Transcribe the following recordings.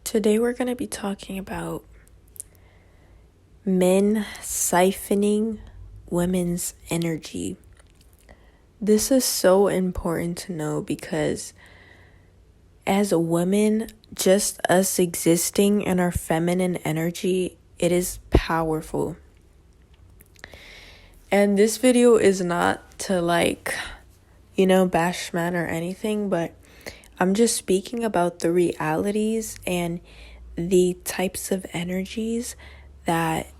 Today we're going to be talking about men siphoning women's energy. This is so important to know because as a woman, just us existing in our feminine energy, it is powerful. And this video is not to bash men or anything, but I'm just speaking about the realities and the types of energies that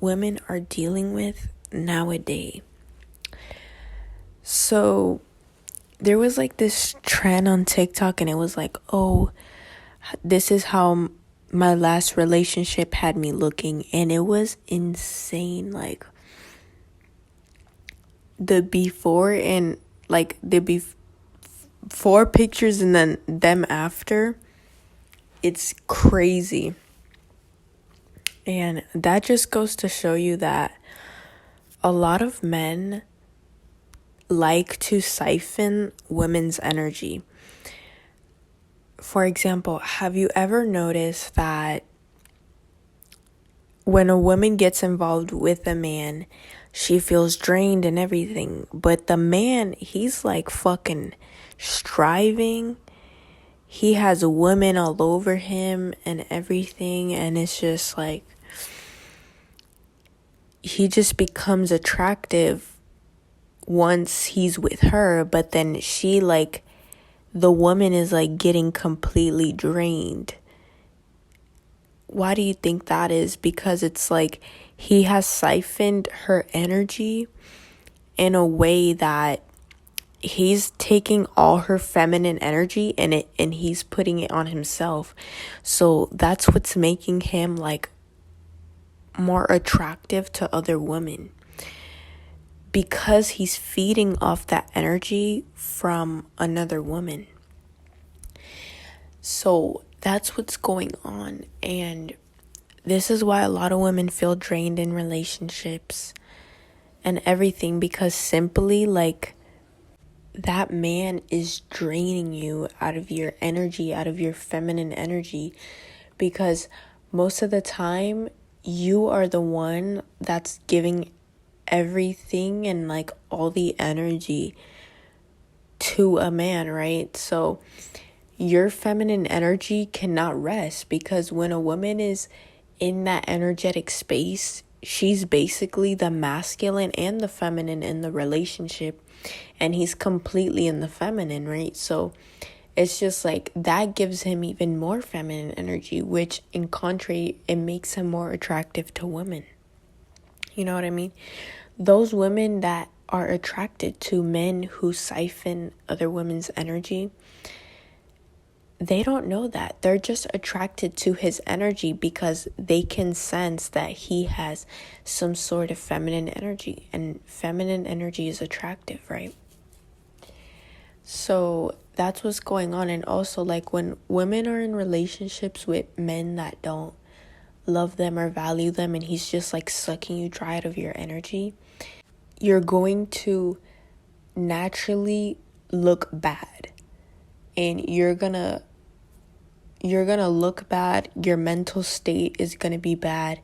women are dealing with nowadays. So there was this trend on TikTok, and it was this is how my last relationship had me looking, and it was insane. The before and the before pictures and then them after, it's crazy. And that just goes to show you that a lot of men like to siphon women's energy. For example, have you ever noticed that when a woman gets involved with a man, she feels drained and everything, but the man, he's fucking striving. He has women all over him and everything, and it's just he just becomes attractive once he's with her, but then she the woman is getting completely drained. Why do you think that is? Because it's he has siphoned her energy in a way that he's taking all her feminine energy and he's putting it on himself. So that's what's making him more attractive to other women, because he's feeding off that energy from another woman. So that's what's going on, and this is why a lot of women feel drained in relationships and everything, because simply that man is draining you out of your energy, out of your feminine energy, because most of the time you are the one that's giving everything and all the energy to a man, right? So your feminine energy cannot rest, because when a woman is in that energetic space, she's basically the masculine and the feminine in the relationship, and he's completely in the feminine, right? So it's just that gives him even more feminine energy, which in contrary, it makes him more attractive to women. You know what I mean? Those women that are attracted to men who siphon other women's energy, they don't know that. They're just attracted to his energy because they can sense that he has some sort of feminine energy, and feminine energy is attractive, right? So that's what's going on. And also when women are in relationships with men that don't love them or value them, and he's just sucking you dry out of your energy, you're going to naturally look bad, and you're gonna look bad. Your mental state is gonna be bad.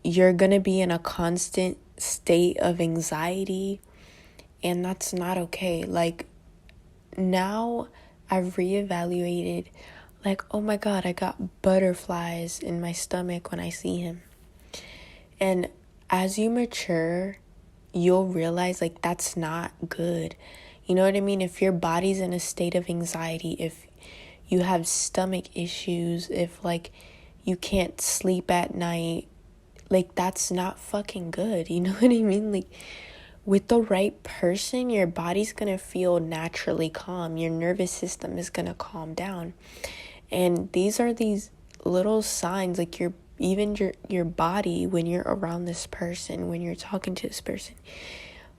You're gonna be in a constant state of anxiety, and that's not okay. Now I've reevaluated, oh my God, I got butterflies in my stomach when I see him. And as you mature, you'll realize that's not good. You know what I mean? If your body's in a state of anxiety, if you have stomach issues, if you can't sleep at night, that's not fucking good. You know what I mean? With the right person, your body's gonna feel naturally calm. Your nervous system is gonna calm down. And these are these little signs, your body, when you're around this person, when you're talking to this person,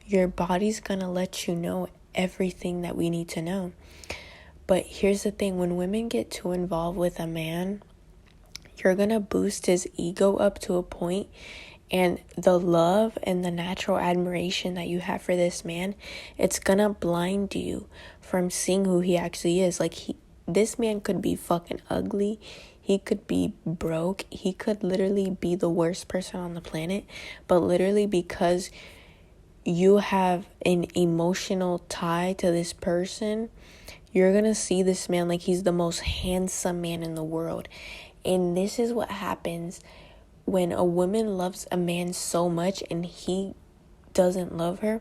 your body's gonna let you know everything that we need to know. But here's the thing, when women get too involved with a man, you're gonna boost his ego up to a point, and the love and the natural admiration that you have for this man, it's gonna blind you from seeing who he actually is. this man could be fucking ugly. He could be broke. He could literally be the worst person on the planet. But literally because you have an emotional tie to this person, you're gonna see this man like he's the most handsome man in the world. And this is what happens when a woman loves a man so much and he doesn't love her.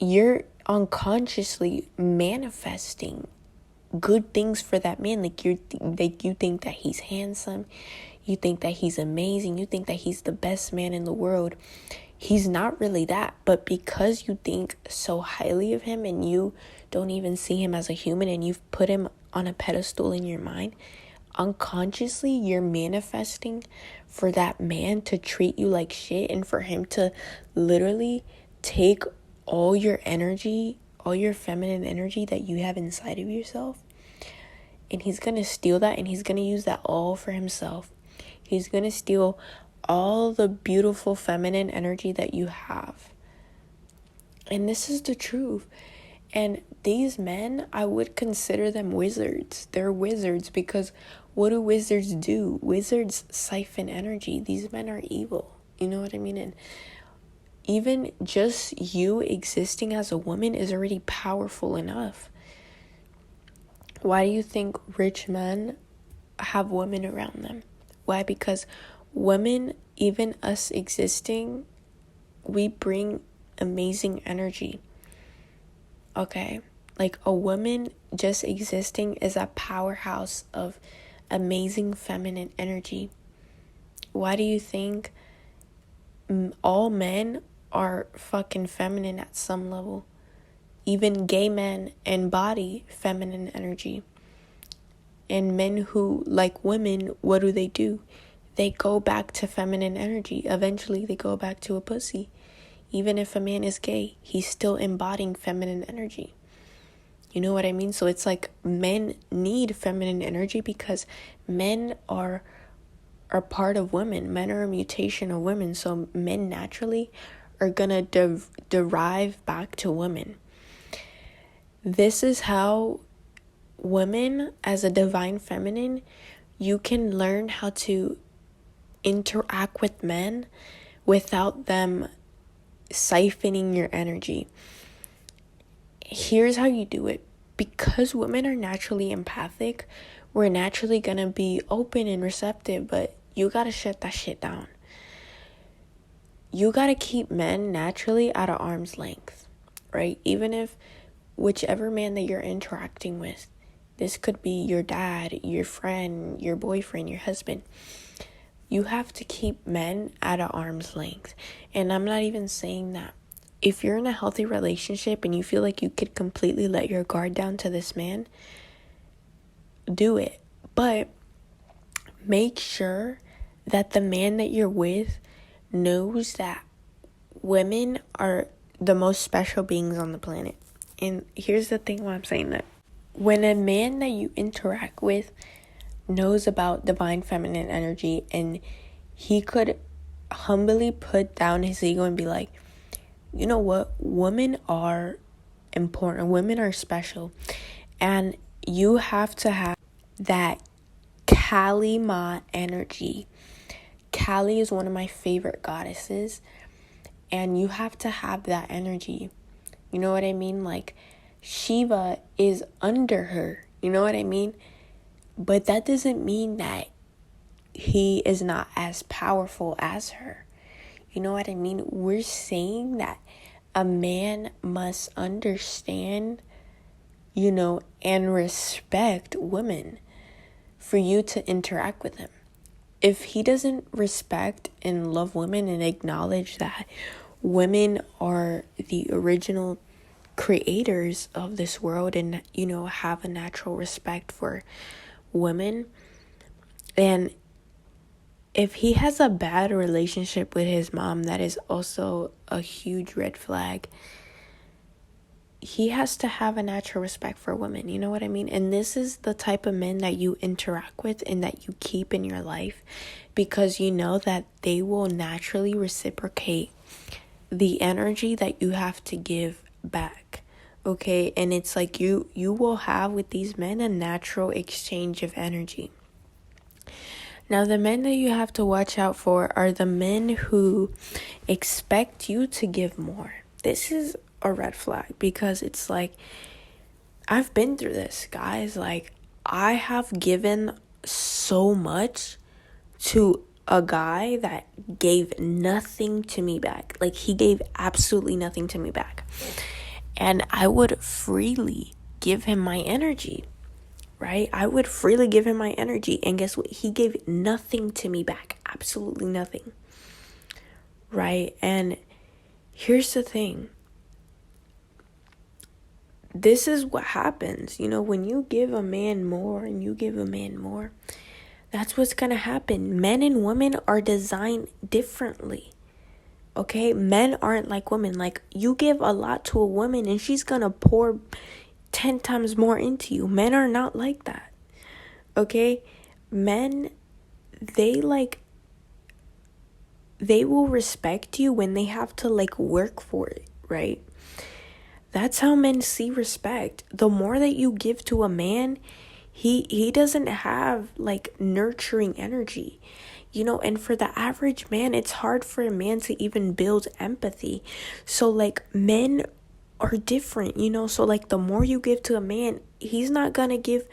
You're unconsciously manifesting good things for that man. Like you think that he's handsome, you think that he's amazing, you think that he's the best man in the world. He's not really that, but because you think so highly of him and you don't even see him as a human and you've put him on a pedestal in your mind, unconsciously you're manifesting for that man to treat you like shit and for him to literally take all your energy, all your feminine energy that you have inside of yourself, and he's gonna steal that and he's gonna use that all for himself. He's gonna steal all the beautiful feminine energy that you have. And this is the truth. And these men, I would consider them wizards. They're wizards because what do wizards do? Wizards siphon energy. These men are evil. You know what I mean? And even just you existing as a woman is already powerful enough. Why do you think rich men have women around them? Why? Because women, even us existing, we bring amazing energy. Okay? Like a woman just existing is a powerhouse of amazing feminine energy. Why do you think all men are fucking feminine at some level? Even gay men embody feminine energy. And men who like women, what do? They go back to feminine energy. Eventually, they go back to a pussy. Even if a man is gay, he's still embodying feminine energy. You know what I mean? So it's like men need feminine energy because men are part of women. Men are a mutation of women. So men naturally are going to derive back to women. This is how women, as a divine feminine, you can learn how to interact with men without them siphoning your energy. Here's how you do it. Because women are naturally empathic, we're naturally gonna be open and receptive, but you gotta shut that shit down. You gotta keep men naturally at an arm's length, right? Even if whichever man that you're interacting with, this could be your dad, your friend, your boyfriend, your husband, you have to keep men at an arm's length. And I'm not even saying that if you're in a healthy relationship and you feel like you could completely let your guard down to this man, do it. But make sure that the man that you're with knows that women are the most special beings on the planet. And here's the thing why I'm saying that. When a man that you interact with knows about divine feminine energy and he could humbly put down his ego and be like, you know what? Women are important. Women are special. And you have to have that Kali Ma energy. Kali is one of my favorite goddesses. And you have to have that energy. You know what I mean? Like, Shiva is under her. You know what I mean? But that doesn't mean that he is not as powerful as her. You know what I mean? We're saying that a man must understand, and respect women for you to interact with him. If he doesn't respect and love women and acknowledge that women are the original creators of this world and, have a natural respect for women, and if he has a bad relationship with his mom, that is also a huge red flag. He has to have a natural respect for women. You know what I mean? And this is the type of men that you interact with and that you keep in your life, because you know that they will naturally reciprocate the energy that you have to give back. Okay, and it's like you will have with these men a natural exchange of energy. Now, the men that you have to watch out for are the men who expect you to give more. This is a red flag, because it's like, I've been through this, guys. Like, I have given so much to a guy that gave nothing to me back. Like, he gave absolutely nothing to me back. And I would freely give him my energy, right? I would freely give him my energy. And guess what? He gave nothing to me back. Absolutely nothing. Right? And here's the thing. This is what happens. You know, when you give a man more and you give a man more, that's what's going to happen. Men and women are designed differently. Okay? Men aren't like women. Like, you give a lot to a woman and she's going to pour 10 times more into you. Men are not like that. Okay? Men, they will respect you when they have to like work for it, right? That's how men see respect. The more that you give to a man, he doesn't have like nurturing energy. You know, and for the average man, it's hard for a man to even build empathy. So like, men are different, you know? So like, the more you give to a man, he's not gonna give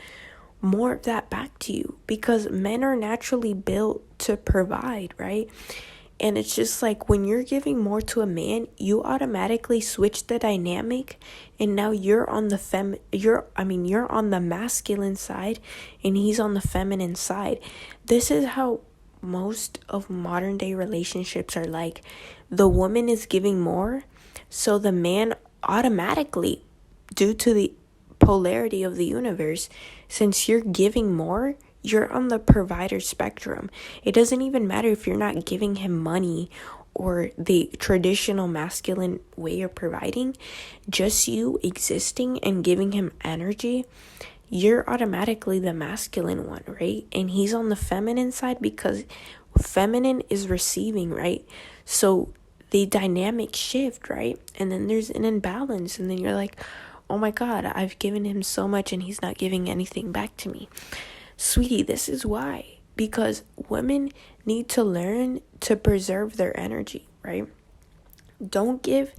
more of that back to you, because men are naturally built to provide, right? And it's just like, when you're giving more to a man, you automatically switch the dynamic, and now you're on the you're on the masculine side and he's on the feminine side. This is how most of modern day relationships are like. The woman is giving more, so the man automatically, due to the polarity of the universe, since you're giving more, you're on the provider spectrum. It doesn't even matter if you're not giving him money or the traditional masculine way of providing. Just you existing and giving him energy, you're automatically the masculine one, right? And he's on the feminine side, because feminine is receiving, right? So the dynamic shift, right? And then there's an imbalance, and then you're like, oh my God, I've given him so much and he's not giving anything back to me. Sweetie, this is why. Because women need to learn to preserve their energy, right? Don't give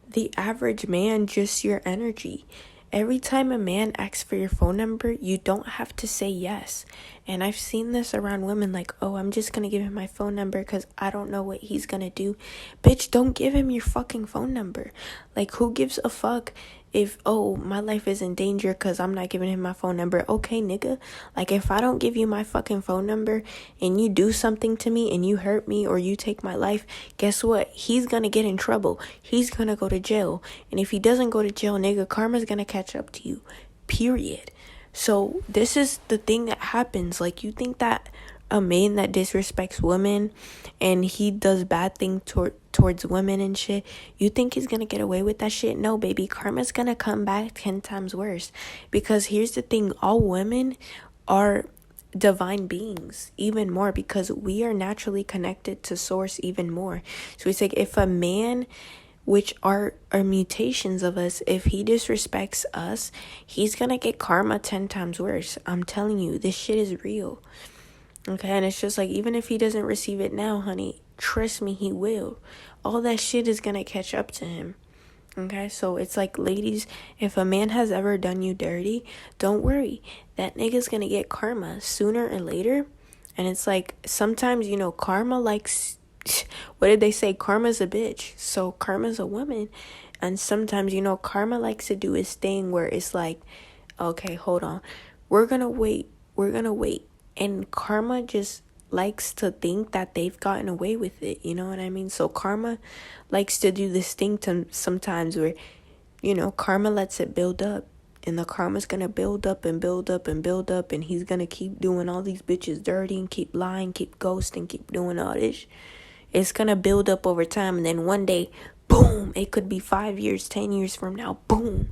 the average man just your energy. Every time a man asks for your phone number, you don't have to say yes. And I've seen this around women, like, oh, I'm just going to give him my phone number because I don't know what he's going to do. Bitch, don't give him your fucking phone number. Like, who gives a fuck if, oh, my life is in danger because I'm not giving him my phone number? Okay, nigga. Like, if I don't give you my fucking phone number and you do something to me and you hurt me or you take my life, guess what? He's going to get in trouble. He's going to go to jail. And if he doesn't go to jail, nigga, karma's going to catch up to you. Period. So this is the thing that happens. Like, you think that a man that disrespects women and he does bad things towards women and shit, you think he's gonna get away with that shit? No, baby, karma's gonna come back 10 times worse. Because here's the thing, all women are divine beings even more, because we are naturally connected to source even more. So it's like, if a man, which are mutations of us, if he disrespects us, he's gonna get karma 10 times worse. I'm telling you, this shit is real. Okay, and it's just like, even if he doesn't receive it now, honey, trust me, he will. All that shit is gonna catch up to him. Okay, so it's like, ladies, if a man has ever done you dirty, don't worry. That nigga's gonna get karma sooner or later. And it's like, sometimes, you know, karma likes, what did they say? Karma's a bitch. So karma's a woman. And sometimes, you know, karma likes to do its thing where it's like, okay, hold on. We're gonna wait. And karma just likes to think that they've gotten away with it. You know what I mean? So karma likes to do this thing sometimes where, you know, karma lets it build up. And the karma's going to build up and build up and build up. And he's going to keep doing all these bitches dirty and keep lying, keep ghosting, keep doing all this. It's going to build up over time. And then one day, boom, it could be 5 years, 10 years from now, boom.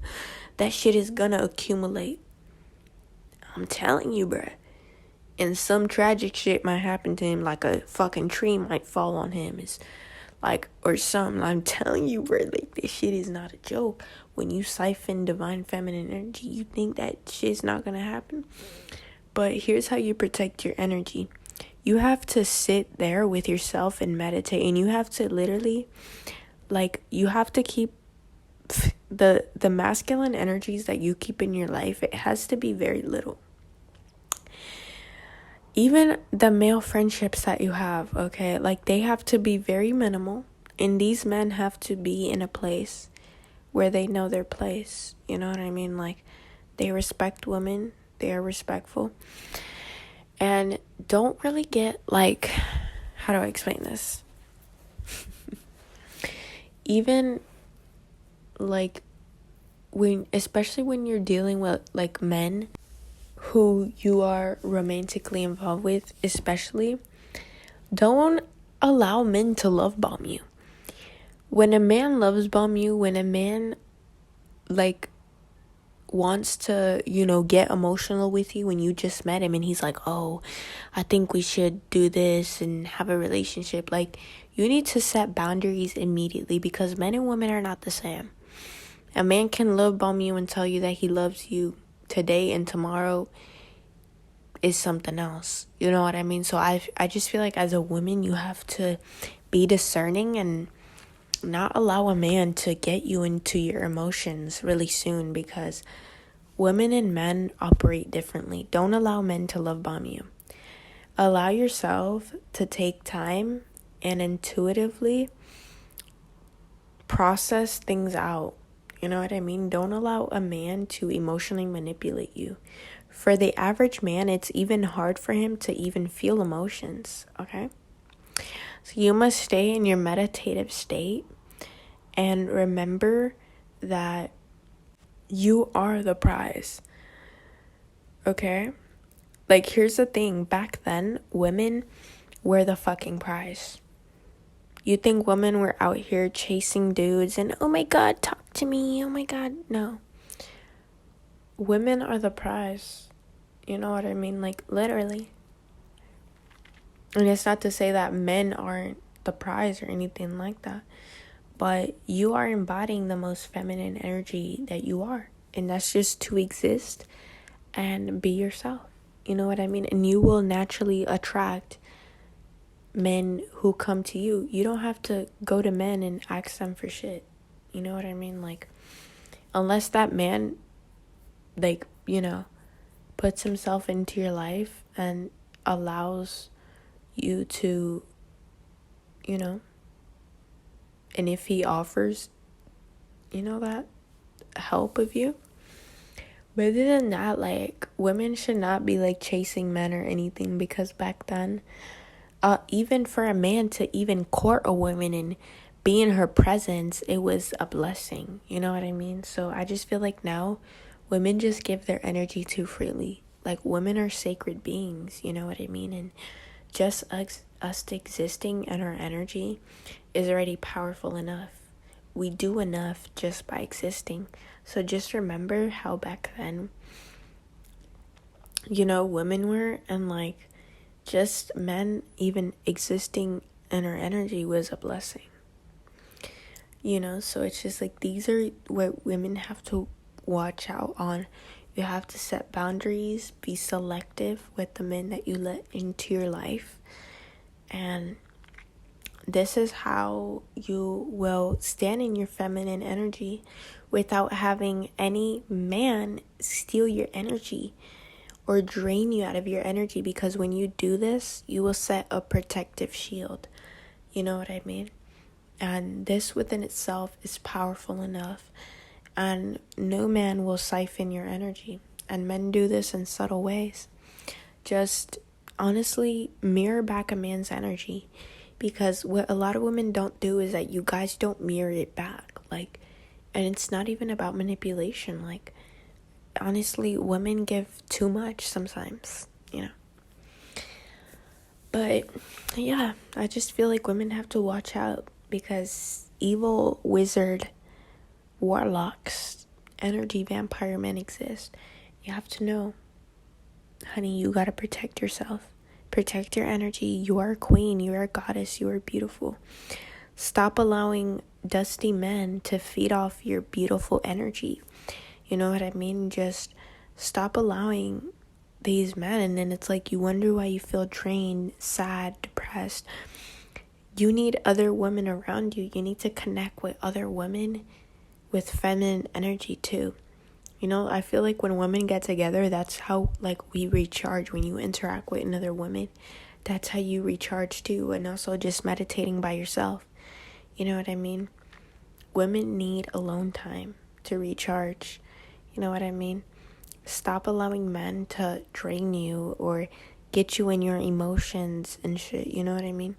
That shit is going to accumulate. I'm telling you, bruh. And some tragic shit might happen to him, like a fucking tree might fall on him. It's Like, or something. I'm telling you, bro, like, this shit is not a joke. When you siphon divine feminine energy, you think that shit's not gonna happen. But here's how you protect your energy. You have to sit there with yourself and meditate, and you have to literally, like, you have to keep the masculine energies that you keep in your life. It has to be very little. Even the male friendships that you have, okay, like, they have to be very minimal, and these men have to be in a place where they know their place. You know what I mean? Like, they respect women, they are respectful, and don't really get, like, how do I explain this? Even, like, especially when you're dealing with, like, men who you are romantically involved with, especially, don't allow men to love bomb you. When a man loves bomb you, when a man, like, wants to, get emotional with you when you just met him, and he's like, oh, I think we should do this and have a relationship, like, you need to set boundaries immediately, because men and women are not the same. A man can love bomb you and tell you that he loves you today, and tomorrow is something else. You know what I mean? So I just feel like, as a woman, you have to be discerning and not allow a man to get you into your emotions really soon, because women and men operate differently. Don't allow men to love bomb you. Allow yourself to take time and intuitively process things out. You know what I mean? Don't allow a man to emotionally manipulate you. For the average man, it's even hard for him to even feel emotions, okay? So you must stay in your meditative state and remember that you are the prize, okay? Like, here's the thing. Back then, women were the fucking prize. You think women were out here chasing dudes and, oh my God, talk to me, oh my God. No. Women are the prize. You know what I mean? Like, literally. And it's not to say that men aren't the prize or anything like that. But you are embodying the most feminine energy that you are. And that's just to exist and be yourself. You know what I mean? And you will naturally attract men who come to you. You don't have to go to men and ask them for shit. You know what I mean? Like, unless that man, like, puts himself into your life and allows you to, and if he offers, that help of you. But other than that, like, women should not be, like, chasing men or anything, because back then, even for a man to even court a woman and be in her presence, it was a blessing. You know what I mean? So I just feel like now women just give their energy too freely. Like, women are sacred beings, you know what I mean? And just us existing in our energy is already powerful enough. We do enough just by existing. So just remember how back then, women were, and, like, just men even existing in our energy was a blessing. So it's just like, these are what women have to watch out on. You have to set boundaries, be selective with the men that you let into your life. And this is how you will stand in your feminine energy without having any man steal your energy or drain you out of your energy. Because when you do this, you will set a protective shield. You know what I mean? And this within itself is powerful enough. And no man will siphon your energy. And men do this in subtle ways. Just honestly mirror back a man's energy. Because what a lot of women don't do is that you guys don't mirror it back. Like, and it's not even about manipulation. Like, honestly, women give too much sometimes, But, yeah, I just feel like women have to watch out, because evil wizard, warlocks, energy vampire men exist. You have to know, honey, you gotta protect yourself. Protect your energy. You are a queen. You are a goddess. You are beautiful. Stop allowing dusty men to feed off your beautiful energy. You know what I mean? Just stop allowing these men, and then it's like you wonder why you feel drained, sad, depressed. You need other women around you. You need to connect with other women with feminine energy too. You know, I feel like when women get together, that's how like we recharge. When you interact with another woman, that's how you recharge too. And also just meditating by yourself. You know what I mean? Women need alone time to recharge. You know what I mean? Stop allowing men to drain you or get you in your emotions and shit. You know what I mean?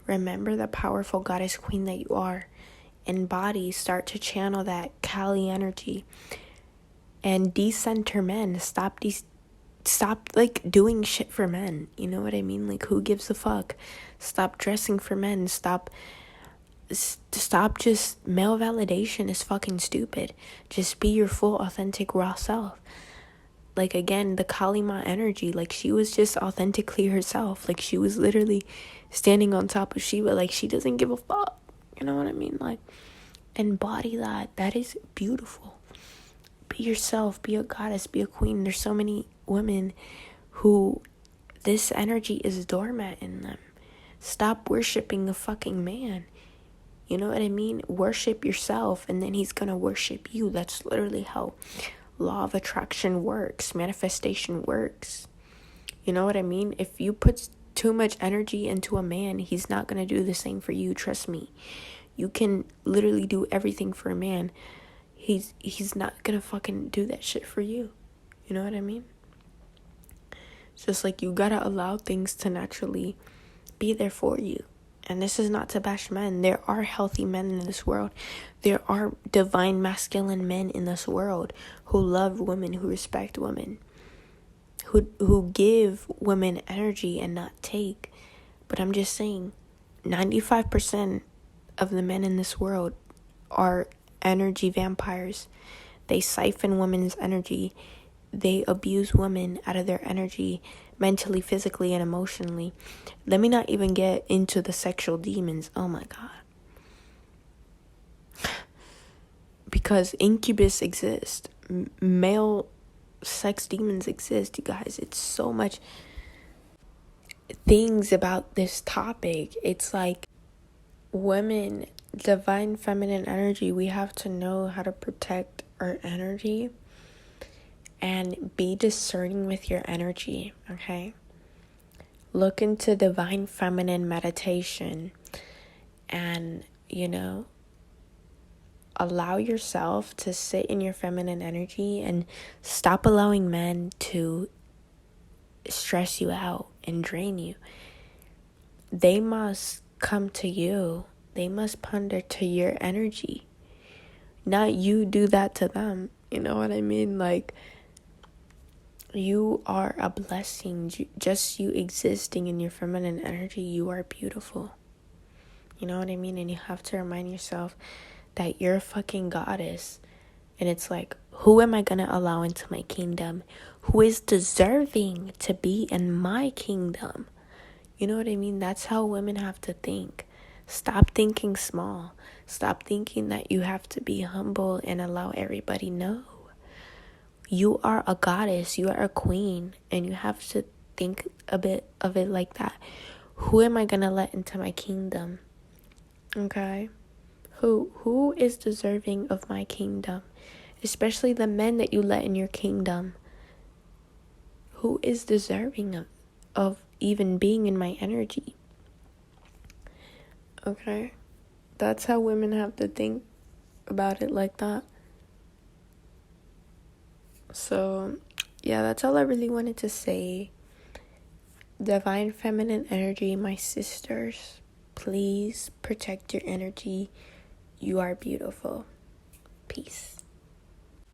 Remember the powerful goddess queen that you are. Embody, start to channel that Kali energy. And decenter men. Stop like doing shit for men. You know what I mean? Like, who gives a fuck? Stop dressing for men. Stop just male validation is fucking stupid. Just be your full authentic raw self. Like, again, the Kalima energy, like, she was just authentically herself. Like, she was literally standing on top of Shiva. Like, she doesn't give a fuck. You know what I mean? Like, embody that. That is beautiful. Be yourself. Be a goddess. Be a queen. There's so many women who this energy is dormant in them. Stop worshiping a fucking man. You know what I mean? Worship yourself, and then he's gonna worship you. That's literally how law of attraction works. Manifestation works. You know what I mean? If you put too much energy into a man, he's not gonna do the same for you. Trust me. You can literally do everything for a man. He's not gonna fucking do that shit for you. You know what I mean? It's just like you gotta allow things to naturally be there for you. And this is not to bash men. There are healthy men in this world. There are divine masculine men in this world who love women, who respect women, who give women energy and not take. But I'm just saying, 95% of the men in this world are energy vampires. They siphon women's energy. They abuse women out of their energy, mentally, physically, and emotionally. Let me not even get into the sexual demons. Oh my God. Because incubus exist. Male sex demons exist, you guys. It's so much things about this topic. It's like women, divine feminine energy, we have to know how to protect our energy and be discerning with your energy, okay? Look into divine feminine meditation and, allow yourself to sit in your feminine energy and stop allowing men to stress you out and drain you. They must come to you. They must ponder to your energy. Not you do that to them. You know what I mean? Like, you are a blessing. Just you existing in your feminine energy, you are beautiful. You know what I mean? And you have to remind yourself that you're a fucking goddess. And it's like, who am I going to allow into my kingdom? Who is deserving to be in my kingdom? You know what I mean? That's how women have to think. Stop thinking small. Stop thinking that you have to be humble and allow everybody know. You are a goddess. You are a queen. And you have to think a bit of it like that. Who am I going to let into my kingdom? Okay? Who is deserving of my kingdom? Especially the men that you let in your kingdom. Who is deserving of even being in my energy? Okay? That's how women have to think about it like that. So, yeah, that's all I really wanted to say. Divine feminine energy, my sisters, please protect your energy. You are beautiful. Peace.